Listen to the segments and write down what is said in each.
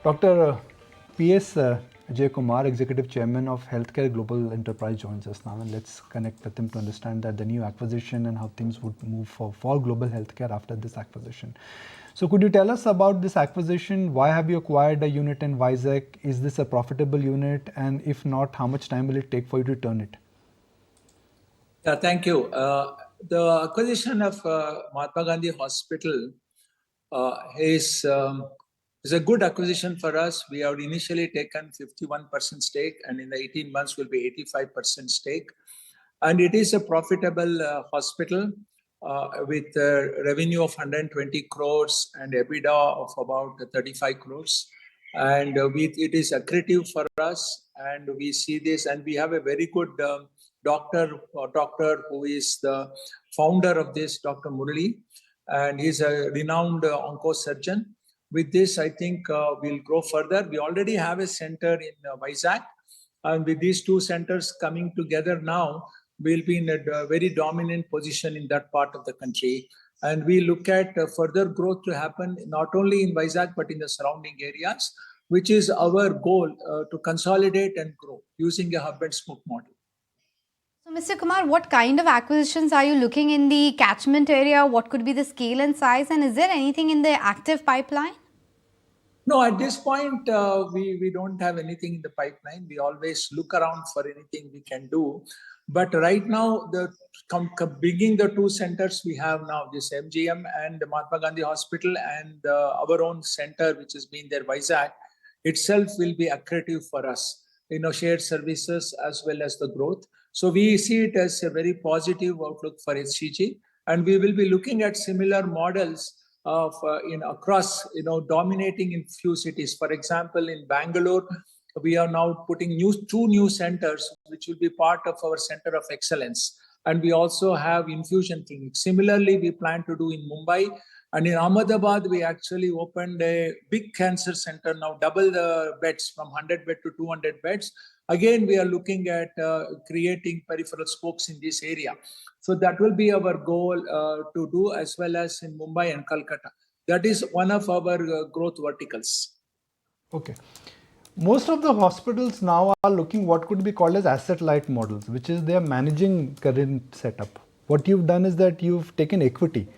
Dr. P.S. Ajaikumar, Executive Chairman of Healthcare Global Enterprise, joins us now, and let's connect with him to understand that the new acquisition and how things would move for global healthcare after this acquisition. So could you tell us about this acquisition? Why have you acquired a unit in Vizag? Is this a profitable unit? And if not, how much time will it take for you to turn it? Yeah, thank you. The acquisition of Mahatma Gandhi Hospital is a good acquisition for us. We have initially taken 51% stake, and in the 18 months will be 85% stake. And it is a profitable hospital with a revenue of 120 crores and EBITDA of about 35 crores. And it is accretive for us, and we see this, and we have a very good doctor who is the founder of this, Dr. Murali, and he's a renowned oncosurgeon. With this, I think we'll grow further. We already have a center in Vizag, and with these two centers coming together now, we'll be in a very dominant position in that part of the country. And we look at further growth to happen not only in Vizag but in the surrounding areas, which is our goal to consolidate and grow using a hub and spoke model. So, Mr. Kumar, what kind of acquisitions are you looking in the catchment area? What could be the scale and size? And is there anything in the active pipeline? No, at this point, we don't have anything in the pipeline. We always look around for anything we can do. But right now, bringing the two centers we have now, this MGM and the Mahatma Gandhi Hospital and our own center, which has been there, Vizag, itself will be accretive for us, shared services as well as the growth. So we see it as a very positive outlook for HCG, and we will be looking at similar models of across dominating in few cities. For example, in Bangalore, we are now putting two new centers which will be part of our center of excellence, and we also have infusion clinics. Similarly, we plan to do in Mumbai, and in Ahmedabad we actually opened a big cancer center, now double the beds from 100 bed to 200 beds. Again, we are looking at creating peripheral spokes in this area. So that will be our goal to do, as well as in Mumbai and Calcutta. That is one of our growth verticals. Okay. Most of the hospitals now are looking what could be called as asset-light models, which is they are managing current setup. What you've done is that you've taken equity,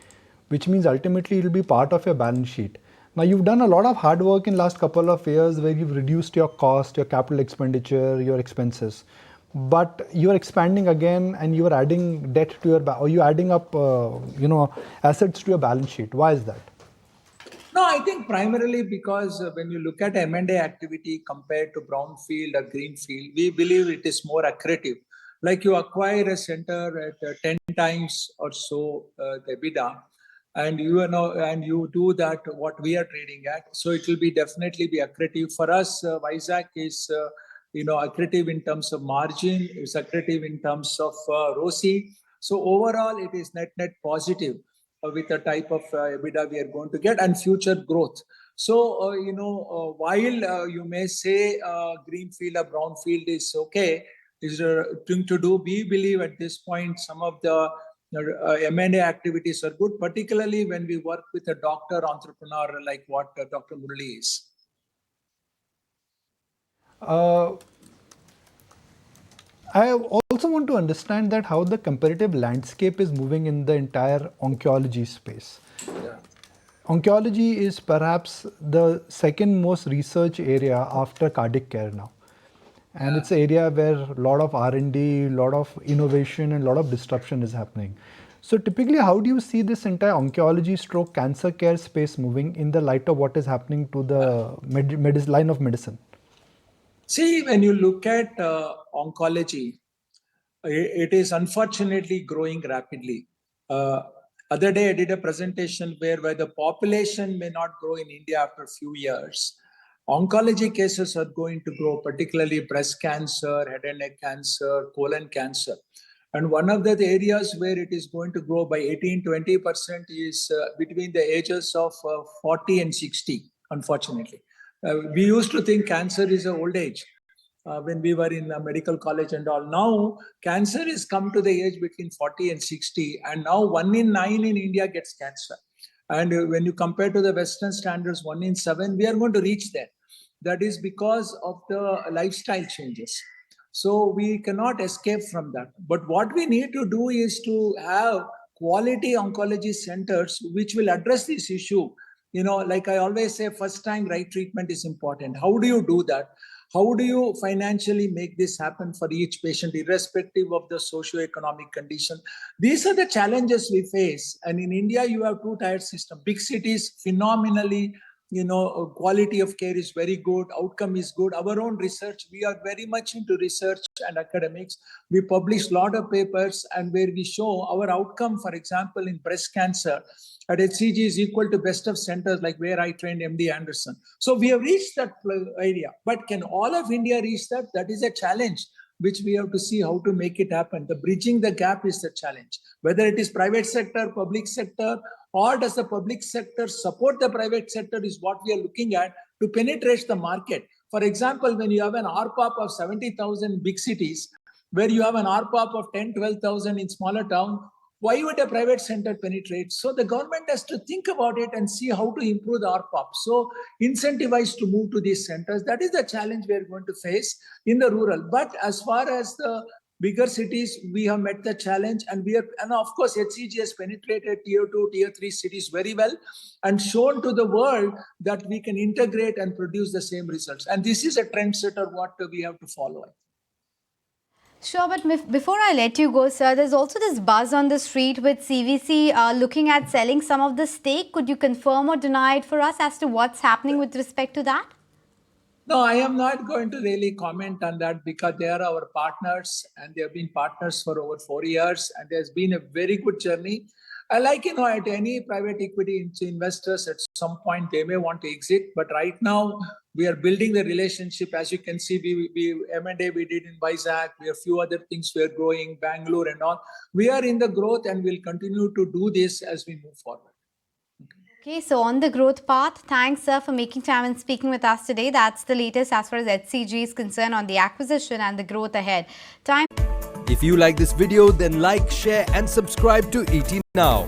which means ultimately it will be part of your balance sheet. Now, you've done a lot of hard work in last couple of years where you've reduced your cost, your capital expenditure, your expenses. But you're expanding again and you're adding debt to your, or you're adding up, assets to your balance sheet. Why is that? No, I think primarily because when you look at M&A activity compared to brownfield or greenfield, we believe it is more accretive. Like you acquire a center at 10 times or so the EBITDA, and you do that what we are trading at. So it will be definitely be accretive for us. Vizag is accretive in terms of margin, it's accretive in terms of ROCE. So overall, it is net positive with the type of EBITDA we are going to get and future growth. So, while you may say greenfield or brownfield is okay, is a thing to do, we believe at this point some of the M&A activities are good, particularly when we work with a doctor entrepreneur like what Dr. Murali is. I also want to understand that how the competitive landscape is moving in the entire oncology space. Yeah. Oncology is perhaps the second most research area after cardiac care now. And it's an area where a lot of R&D, a lot of innovation and a lot of disruption is happening. So typically, how do you see this entire oncology stroke cancer care space moving in the light of what is happening to the line of medicine? See, when you look at oncology, it is unfortunately growing rapidly. Other day, I did a presentation where the population may not grow in India after a few years. Oncology cases are going to grow, particularly breast cancer, head and neck cancer, colon cancer. And one of the areas where it is going to grow by 18-20% is between the ages of 40 and 60, unfortunately. We used to think cancer is an old age when we were in medical college and all. Now, cancer has come to the age between 40 and 60, and now 1 in 9 in India gets cancer. And when you compare to the Western standards, 1 in 7, we are going to reach there. that is because of the lifestyle changes. So we cannot escape from that. But what we need to do is to have quality oncology centers which will address this issue. Like I always say, first time right treatment is important. How do you do that? How do you financially make this happen for each patient, irrespective of the socio-economic condition? These are the challenges we face. And in India, you have two-tier system. Big cities, phenomenally, quality of care is very good, outcome is good. Our own research, we are very much into research and academics. We publish a lot of papers and where we show our outcome, for example, in breast cancer at HCG is equal to best of centers, like where I trained MD Anderson. So we have reached that area, but can all of India reach that? That is a challenge which we have to see how to make it happen. The bridging the gap is the challenge. Whether it is private sector, public sector, or does the public sector support the private sector is what we are looking at to penetrate the market. For example, when you have an RPOP of 70,000 in big cities, where you have an RPOP of 10, 12,000 in smaller town, why would a private center penetrate? So the government has to think about it and see how to improve the RPOP. So incentivize to move to these centers. That is the challenge we are going to face in the rural. But as far as the bigger cities, we have met the challenge, and of course HCG has penetrated tier 2, tier 3 cities very well and shown to the world that we can integrate and produce the same results. And this is a trendsetter what we have to follow. Sure, but before I let you go, sir, there's also this buzz on the street with CVC looking at selling some of the stake. Could you confirm or deny it for us as to what's happening with respect to that? No, I am not going to really comment on that because they are our partners and they have been partners for over 4 years, and there's been a very good journey. Like, at any private equity investors, at some point they may want to exit, but right now we are building the relationship. As you can see, we M&A we did in Vizag, we have a few other things we are growing, Bangalore and all. We are in the growth and we'll continue to do this as we move forward. Okay, so on the growth path, thanks, sir, for making time and speaking with us today. That's the latest as far as HCG is concerned on the acquisition and the growth ahead. If you like this video, then like, share and subscribe to ET Now.